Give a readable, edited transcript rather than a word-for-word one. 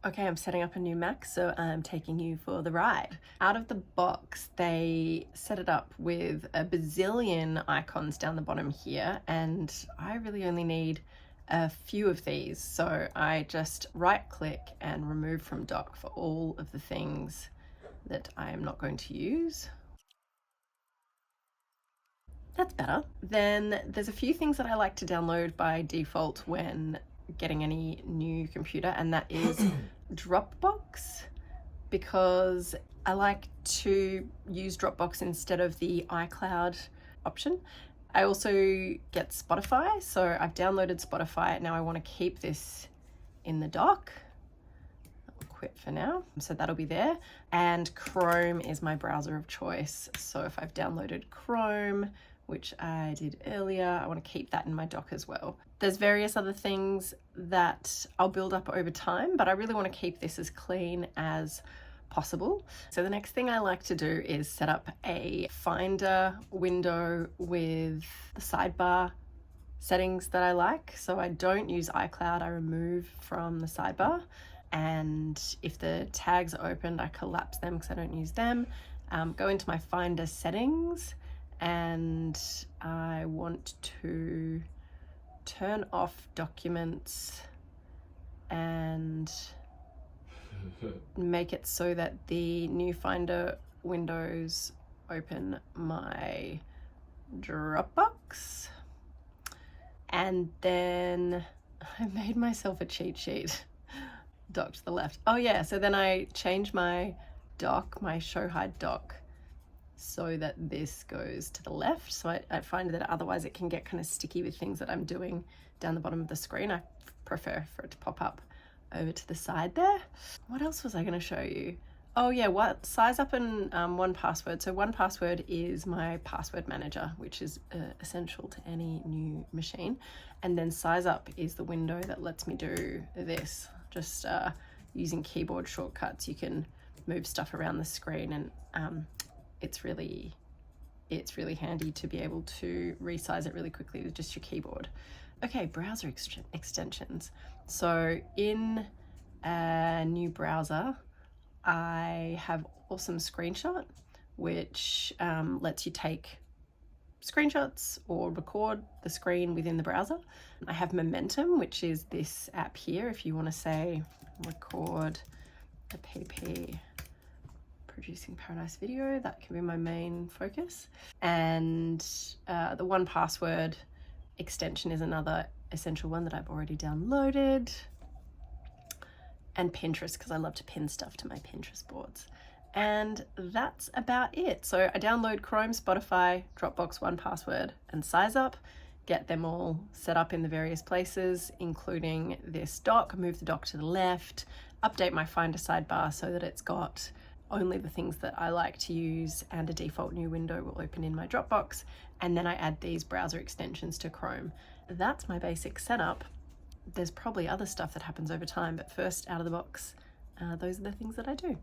Okay, I'm setting up a new Mac, so I'm taking you for the ride. Out of the box, they set it up with a bazillion icons down the bottom here, and I really only need a few of these. So I just right click and remove from dock for all of the things that I am not going to use. That's better. Then there's a few things that I like to download by default when getting any new computer, and that is Dropbox, because I like to use Dropbox instead of the iCloud option. I also get Spotify, so I've downloaded Spotify. Now I want to keep this in the dock. I'll quit for now, so that'll be there. And Chrome is my browser of choice, so if I've downloaded Chrome, which I did earlier, I want to keep that in my dock as well. There's various other things that I'll build up over time, but I really want to keep this as clean as possible. So the next thing I like to do is set up a Finder window with the sidebar settings that I like. So I don't use iCloud, I remove from the sidebar. And if the tags are opened, I collapse them because I don't use them. Go into my Finder settings, and I want to turn off documents and make it so that the new Finder windows open my Dropbox. And then I made myself a cheat sheet. Dock to the left. Oh yeah, so then I changed my dock, my show hide dock, so that this goes to the left. So I find that otherwise it can get kind of sticky with things that I'm doing down the bottom of the screen. I prefer for it to pop up over to the side there. What else was I going to show you? Oh yeah, what size up and 1Password. So 1Password is my password manager, which is essential to any new machine. And then size up is the window that lets me do this. Just using keyboard shortcuts, you can move stuff around the screen, and it's really handy to be able to resize it really quickly with just your keyboard. Okay, browser extensions. So in a new browser, I have Awesome Screenshot, which lets you take screenshots or record the screen within the browser. I have Momentum, which is this app here. If you want to say record a PP producing Paradise video, that can be my main focus. And the 1Password extension is another essential one that I've already downloaded. And Pinterest, because I love to pin stuff to my Pinterest boards. And that's about it. So I download Chrome, Spotify, Dropbox, 1Password, and SizeUp, get them all set up in the various places, including this dock, move the dock to the left, update my Finder sidebar so that it's got only the things that I like to use, and a default new window will open in my Dropbox. And then I add these browser extensions to Chrome. That's my basic setup. There's probably other stuff that happens over time, but first, out of the box, those are the things that I do.